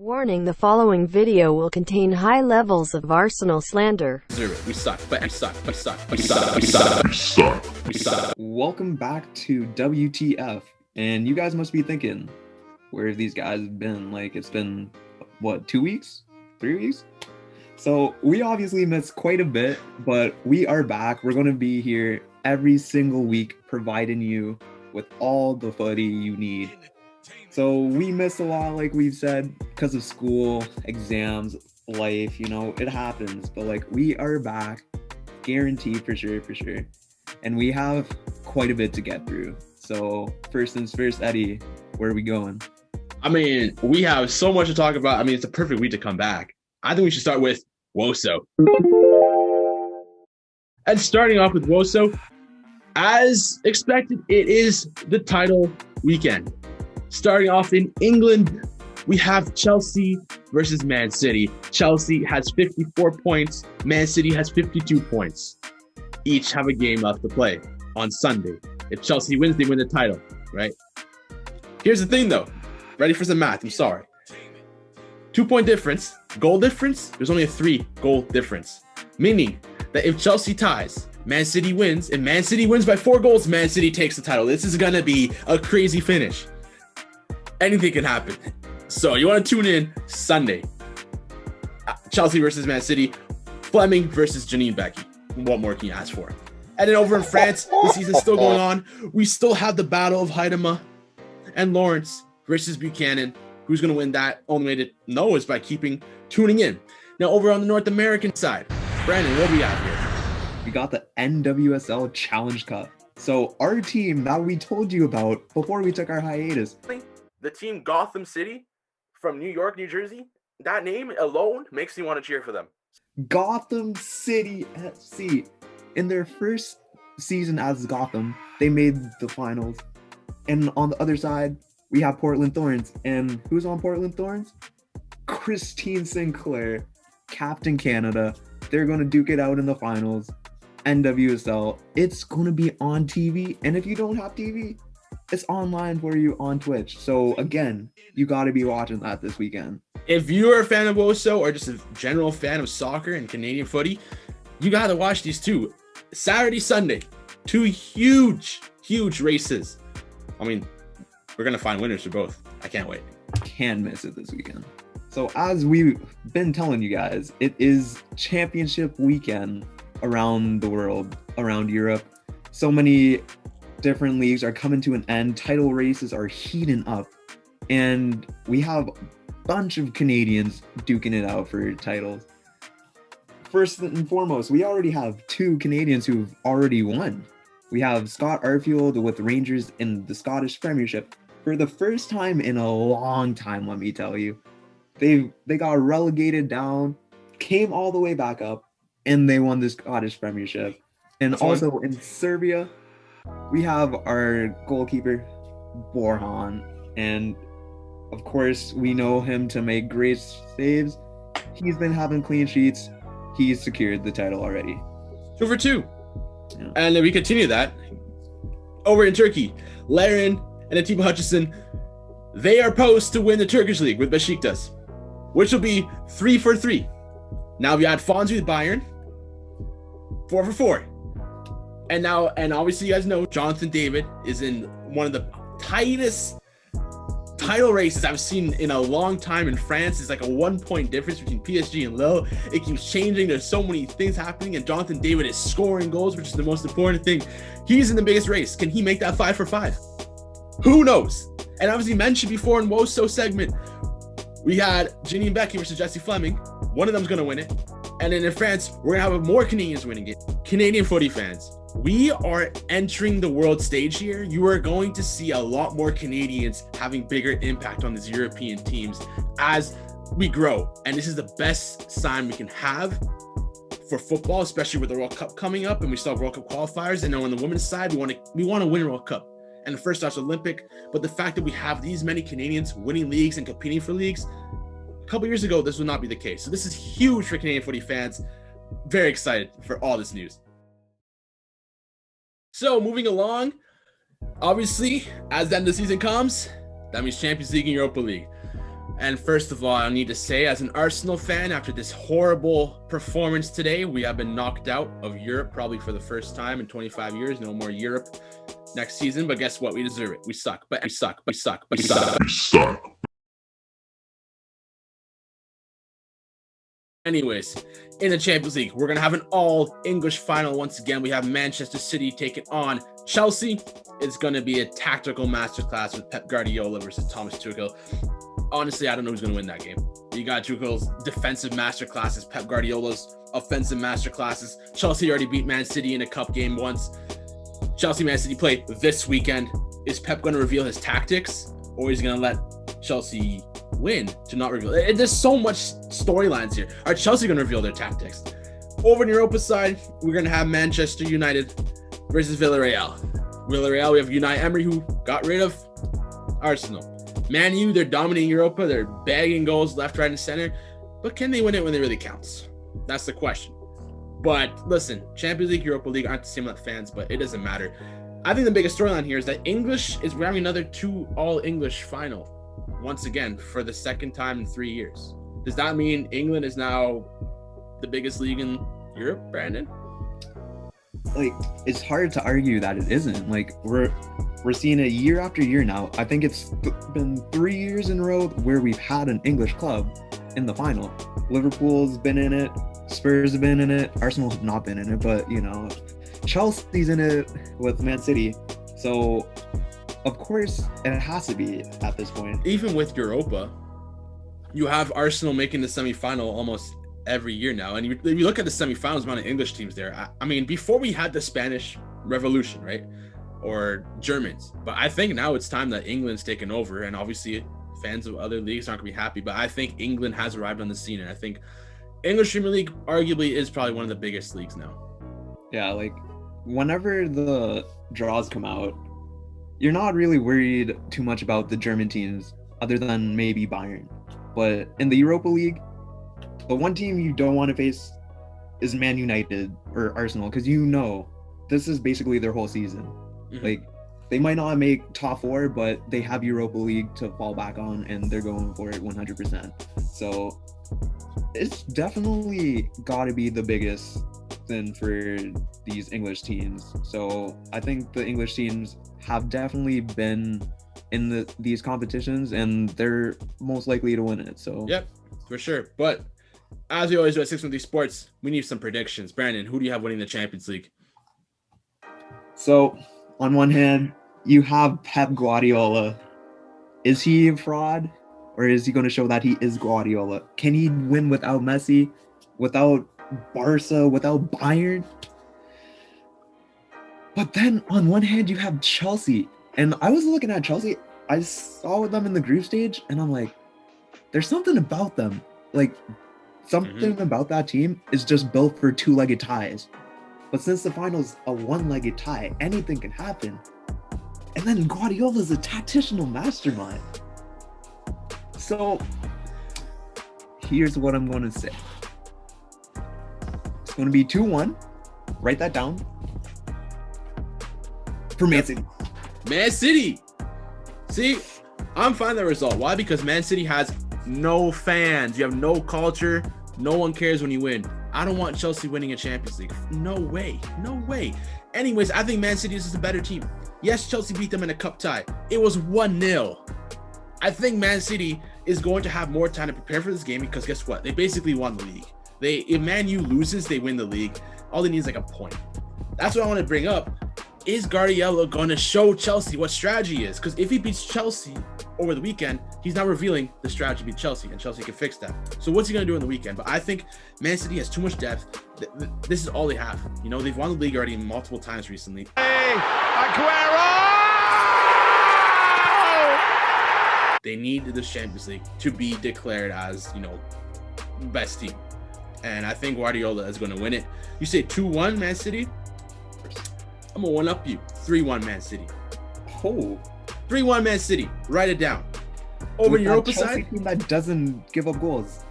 Warning: the following video will contain high levels of Arsenal slander. We suck, but we suck, we suck, we suck, we suck, we suck, we suck. Welcome back to WTF, and you guys must be thinking, where have these guys been? Like, it's been, what, 2 weeks? 3 weeks? So, we obviously missed quite a bit, but we are back. We're going to be here every single week, providing you with all the footy you need. So we missed a lot, like we've said, because of school, exams, life, you know, it happens. But like, we are back, guaranteed for sure. And we have quite a bit to get through. So first things first, Eddie, where are we going? I mean, we have so much to talk about. I mean, it's a perfect week to come back. I think we should start with WOSO. And starting off with WOSO, as expected, it is the title weekend. Starting off in England, we have Chelsea versus Man City. Chelsea has 54 points. Man City has 52 points. Each have a game left to play on Sunday. If Chelsea wins, they win the title, right? Here's the thing, though. Ready for some math? I'm sorry. 2-point difference. Goal difference? There's only a 3-goal difference. Meaning that if Chelsea ties, Man City wins, and Man City wins by 4 goals, Man City takes the title. This is going to be a crazy finish. Anything can happen. So you want to tune in Sunday. Chelsea versus Man City. Fleming versus Janine, Beckie. What more can you ask for? And then over in France, the season's still going on. We still have the battle of Heidema and Lawrence versus Buchanan. Who's going to win that? Only way to know is by tuning in. Now over on the North American side, Brandon, what do we got here? We got the NWSL Challenge Cup. So our team that we told you about before we took our hiatus. The team Gotham City from New York, New Jersey, that name alone makes me want to cheer for them. Gotham City FC. In their first season as Gotham, they made the finals. And on the other side, we have Portland Thorns. And who's on Portland Thorns? Christine Sinclair, Captain Canada. They're going to duke it out in the finals. NWSL. It's going to be on TV. And if you don't have TV, it's online for you on Twitch. So again, you got to be watching that this weekend. If you're a fan of WOSO or just a general fan of soccer and Canadian footy, you got to watch these two. Saturday, Sunday, 2 huge races. I mean, we're going to find winners for both. I can't wait. Can't miss it this weekend. So as we've been telling you guys, it is championship weekend around the world, around Europe. So many different leagues are coming to an end. Title races are heating up, and we have a bunch of Canadians duking it out for titles. First and foremost, we already have 2 Canadians who've already won. We have Scott Arfield with Rangers in the Scottish Premiership for the first time in a long time. Let me tell you, they got relegated down, came all the way back up, and they won the Scottish Premiership. And also in Serbia, we have our goalkeeper, Borjan, and of course, we know him to make great saves. He's been having clean sheets. He's secured the title already. 2 for 2. Yeah. And then we continue that. Over in Turkey, Larin and Atiba Hutchison, they are posed to win the Turkish league with Besiktas, which will be 3 for 3. Now we had Fonzie with Bayern, 4 for 4. And obviously you guys know Jonathan David is in one of the tightest title races I've seen in a long time in France. It's like a 1-point difference between PSG and Lille. It keeps changing. There's so many things happening, and Jonathan David is scoring goals, which is the most important thing. He's in the biggest race. Can he make that 5 for 5? Who knows? And obviously mentioned before in WOSO segment, we had Janine, Beckie versus Jessie, Fleming. One of them's going to win it. And then in France, we're going to have more Canadians winning it. Canadian footy fans, we are entering the world stage here. You are going to see a lot more Canadians having bigger impact on these European teams as we grow. And this is the best sign we can have for football, especially with the World Cup coming up, and we still have World Cup qualifiers. And then on the women's side, we want to win a World Cup. And the first starts Olympic. But the fact that we have these many Canadians winning leagues and competing for leagues, a couple years ago, this would not be the case. So this is huge for Canadian footy fans. Very excited for all this news. So moving along, obviously, as the end of the season comes, that means Champions League and Europa League. And first of all, I need to say, as an Arsenal fan, after this horrible performance today, we have been knocked out of Europe probably for the first time in 25 years. No more Europe next season. But guess what? We deserve it. We suck. But we suck. We suck. But we suck. Anyways, in the Champions League, we're going to have an all-English final once again. We have Manchester City taking on Chelsea. It's going to be a tactical masterclass with Pep Guardiola versus Thomas Tuchel. Honestly, I don't know who's going to win that game. You got Tuchel's defensive masterclasses, Pep Guardiola's offensive masterclasses. Chelsea already beat Man City in a cup game once. Chelsea-Man City play this weekend. Is Pep going to reveal his tactics, or is he going to let Chelsea win to not reveal? There's so much storylines here. Are Chelsea going to reveal their tactics? Over in Europa side, we're going to have Manchester United versus Villarreal. Villarreal, we have Unai Emery, who got rid of Arsenal. Man U, they're dominating Europa. They're bagging goals left, right, and center. But can they win it when it really counts? That's the question. But listen, Champions League, Europa League aren't the same with fans, but it doesn't matter. I think the biggest storyline here is that we're having another 2 all-English final once again for the second time in 3 years. Does that mean England is now the biggest league in Europe, Brandon? Like, it's hard to argue that it isn't. Like, we're seeing it year after year now. I think it's been 3 years in a row where we've had an English club in the final. Liverpool's been in it, Spurs have been in it, Arsenal have not been in it, but Chelsea's in it with Man City. So of course it has to be at this point. Even with Europa, you have Arsenal making the semifinal almost every year now. And if you look at the semifinals, amount of English teams there. I mean, before we had the Spanish Revolution, right? Or Germans. But I think now it's time that England's taken over. And obviously fans of other leagues aren't going to be happy. But I think England has arrived on the scene. And I think English Premier League arguably is probably one of the biggest leagues now. Yeah, like whenever the draws come out, you're not really worried too much about the German teams other than maybe Bayern. But in the Europa League, the one team you don't want to face is Man United or Arsenal, because this is basically their whole season. Mm-hmm. Like, they might not make top 4, but they have Europa League to fall back on, and they're going for it 100%. So it's definitely got to be the biggest thing for these English teams. So I think the English teams have definitely been in these competitions, and they're most likely to win it. So yep, for sure. But as we always do at 613 Sports, we need some predictions. Brandon, who do you have winning the Champions League? So on one hand, you have Pep Guardiola. Is he a fraud, or is he going to show that he is Guardiola? Can he win without Messi, without Barca, without Bayern? But then on one hand, you have Chelsea. And I was looking at Chelsea. I saw them in the group stage, and I'm like, there's something about them. Like, something about that team is just built for 2-legged ties. But since the final's a 1-legged tie, anything can happen. And then Guardiola's a tactical mastermind. So here's what I'm going to say. It's going to be 2-1. Write that down. For Man City. Man City. See, I'm fine with the result. Why? Because Man City has no fans. You have no culture. No one cares when you win. I don't want Chelsea winning a Champions League. No way. No way. Anyways, I think Man City is just a better team. Yes, Chelsea beat them in a cup tie. It was 1-0. I think Man City is going to have more time to prepare for this game, because guess what? They basically won the league. If Man U loses, they win the league. All they need is like a point. That's what I want to bring up. Is Guardiola going to show Chelsea what strategy is? Because if he beats Chelsea over the weekend, he's now revealing the strategy to beat Chelsea, and Chelsea can fix that. So what's he going to do in the weekend? But I think Man City has too much depth. This is all they have. They've won the league already multiple times recently. Hey, Aguero! They need the Champions League to be declared as, best team. And I think Guardiola is going to win it. You say 2-1 Man City? I'm going to one-up you. 3-1 Man City. Oh. 3-1 Man City. Write it down. Over in Europa side, team that doesn't give up goals.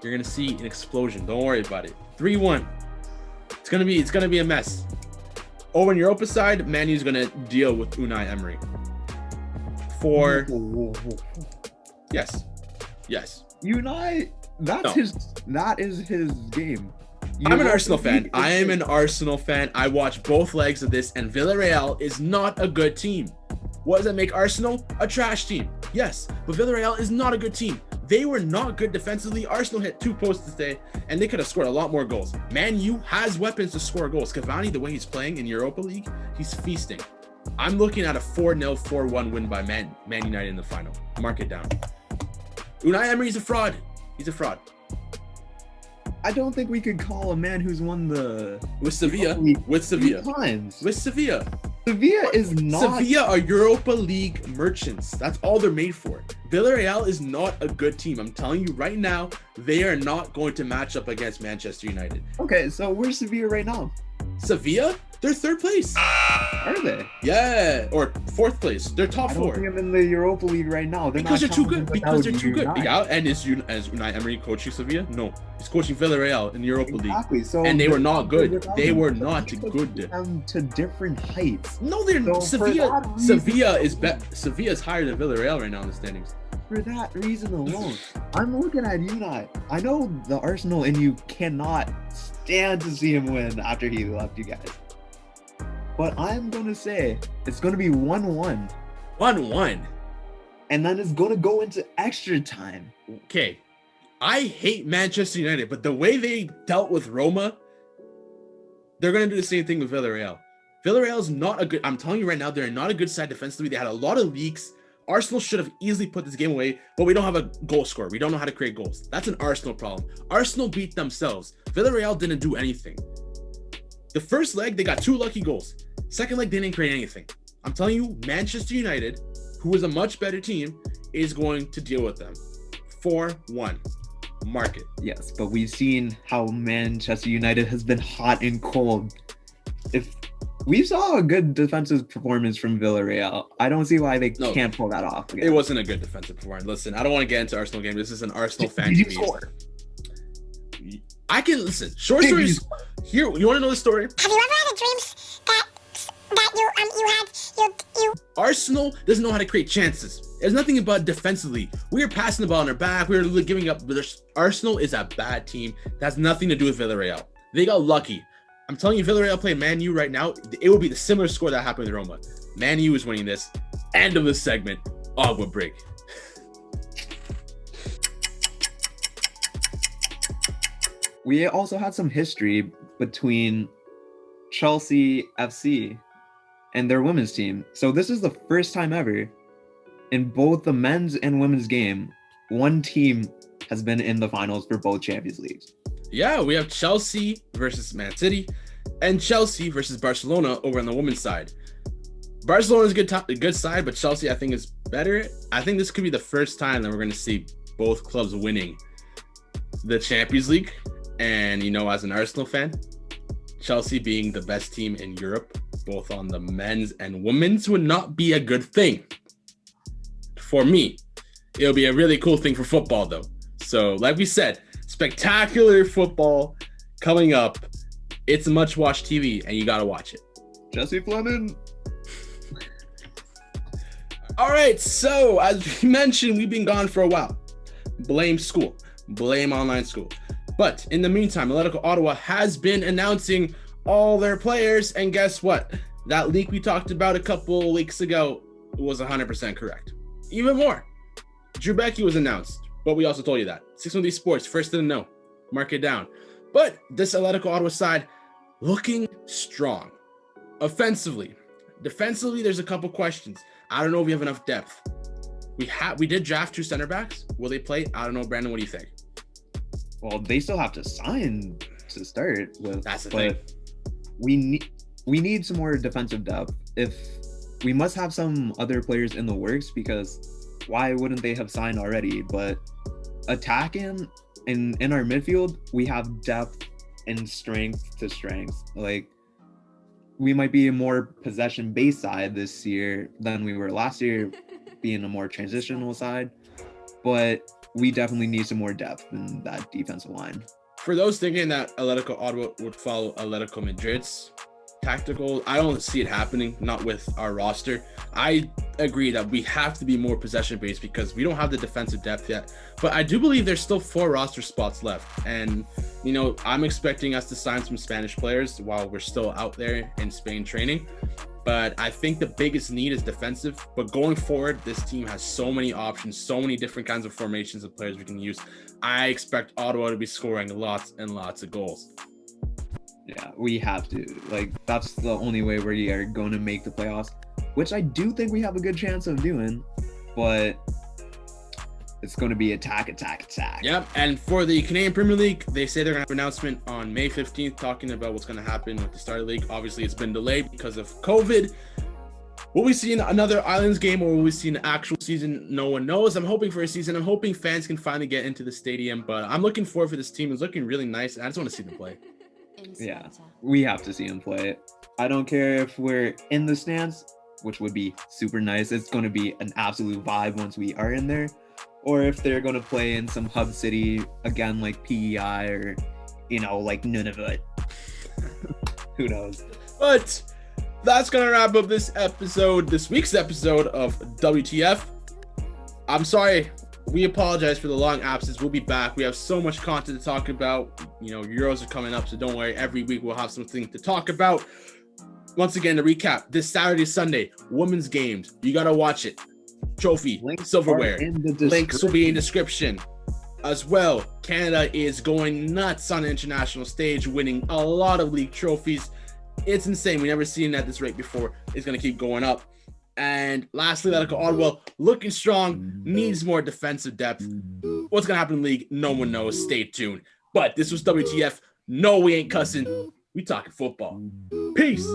You're going to see an explosion. Don't worry about it. 3-1. It's going to be a mess. Over in Europa side, Man U's going to deal with Unai Emery. Yes. Yes. Unite. That is his game. I'm an Arsenal fan. I am an Arsenal fan. I watched both legs of this, and Villarreal is not a good team. What does that make Arsenal? A trash team. Yes, but Villarreal is not a good team. They were not good defensively. Arsenal hit 2 posts today, and they could have scored a lot more goals. Man U has weapons to score goals. Cavani, the way he's playing in Europa League, he's feasting. I'm looking at a 4-0, 4-1 win by Man United in the final. Mark it down. Unai Emery's a fraud. He's a fraud. I don't think we could call a man who's won the With Sevilla. With Sevilla. Times. With Sevilla. Sevilla is not. Sevilla are Europa League merchants. That's all they're made for. Villarreal is not a good team. I'm telling you right now, they are not going to match up against Manchester United. Okay, so where's Sevilla right now? Sevilla? They're 3rd place. Are they? Yeah, or 4th place. They're top I don't 4. think I'm in the Europa League right now. Because they're too good. Because they're too good. Unite. Yeah, and is Unai Emery coaching Sevilla? No, he's coaching Villarreal in the Europa Exactly. League. So and they were not good. without They them, were but not they good. took them to different heights. No, they're So for that reason- Sevilla is higher than Villarreal right now in the standings. For that reason alone, I'm looking at Unite. I know the Arsenal and you cannot stand to see him win after he left you guys. But I'm going to say it's going to be 1-1. 1-1. And then it's going to go into extra time. Okay. I hate Manchester United, but the way they dealt with Roma, they're going to do the same thing with Villarreal. Villarreal is not a good, I'm telling you right now, they're not a good side defensively. They had a lot of leaks. Arsenal should have easily put this game away, but we don't have a goal scorer. We don't know how to create goals. That's an Arsenal problem. Arsenal beat themselves. Villarreal didn't do anything. The first leg, they got 2 lucky goals. Second leg, they didn't create anything. I'm telling you, Manchester United, who is a much better team, is going to deal with them. 4-1. Mark it. Yes, but we've seen how Manchester United has been hot and cold. If we saw a good defensive performance from Villarreal, I don't see why they can't pull that off again. It wasn't a good defensive performance. Listen, I don't want to get into Arsenal game. This is an Arsenal fan. Did you TV. score? I can listen. Short stories. Here, you want to know the story? Have you ever had a dreams that you Arsenal doesn't know how to create chances. There's nothing about defensively. We are passing the ball on our back. We are giving up. Arsenal is a bad team. That has nothing to do with Villarreal. They got lucky. I'm telling you, Villarreal playing Man U right now. It will be the similar score that happened with Roma. Man U is winning this. End of the segment. Agua break. We also had some history between Chelsea FC and their women's team. So this is the first time ever in both the men's and women's game, one team has been in the finals for both Champions Leagues. Yeah, we have Chelsea versus Man City and Chelsea versus Barcelona over on the women's side. Barcelona is a good side, but Chelsea, I think, is better. I think this could be the first time that we're going to see both clubs winning the Champions League. And, you know, as an Arsenal fan, Chelsea being the best team in Europe, both on the men's and women's, would not be a good thing. For me, it'll be a really cool thing for football, though. So, like we said, spectacular football coming up. It's a much-watched TV, and you got to watch it. Jessie Fleming. All right, so as we mentioned, we've been gone for a while. Blame school. Blame online school. But in the meantime, Atletico Ottawa has been announcing all their players, and guess what? That leak we talked about a couple weeks ago was 100% correct. Even more, Drew Beckie was announced, but we also told you that. 613 Sports, first to know. Mark it down. But this Atletico Ottawa side looking strong. Offensively. Defensively, there's a couple questions. I don't know if we have enough depth. We did draft 2 center backs. Will they play? I don't know. Brandon, what do you think? Well, they still have to sign to start with. That's the thing. We need some more defensive depth. If we must have some other players in the works, because why wouldn't they have signed already? But attacking in our midfield, we have depth and strength to strength. Like, we might be a more possession-based side this year than we were last year, being a more transitional side. But we definitely need some more depth in that defensive line. For those thinking that Atletico Ottawa would follow Atletico Madrid's tactical. I don't see it happening, not with our roster. I agree that we have to be more possession based because we don't have the defensive depth yet. But I do believe there's still 4 roster spots left. And, you know, I'm expecting us to sign some Spanish players while we're still out there in Spain training. But I think the biggest need is defensive. But going forward, this team has so many options, so many different kinds of formations of players we can use. I expect Ottawa to be scoring lots and lots of goals. Yeah, we have to. Like, that's the only way we are going to make the playoffs, which I do think we have a good chance of doing. But it's going to be attack. Yep. And for the Canadian Premier League, they say they're going to have an announcement on May 15th talking about what's going to happen with the start of the league. Obviously, it's been delayed because of COVID. Will we see another Islands game or will we see an actual season? No one knows. I'm hoping for a season. I'm hoping fans can finally get into the stadium, but I'm looking forward for this team. It's looking really nice. And I just want to see them play. Yeah, we have to see them play. I don't care if we're in the stands, which would be super nice. It's going to be an absolute vibe once we are in there. Or if they're going to play in some hub city, again, like PEI or, you know, like Nunavut. Who knows? But that's going to wrap up this week's episode of WTF. I'm sorry. We apologize for the long absence. We'll be back. We have so much content to talk about. You know, Euros are coming up, so don't worry. Every week we'll have something to talk about. Once again, to recap, this Saturday, Sunday, women's games. You got to watch it. Trophy, Links silverware. Links will be in description. As well, Canada is going nuts on the international stage, winning a lot of league trophies. It's insane. We never seen it at this rate before. It's going to keep going up. And lastly, Atletico Ottawa looking strong, needs more defensive depth. What's going to happen in the league? No one knows. Stay tuned. But this was WTF. No, we ain't cussing. We talking football. Peace.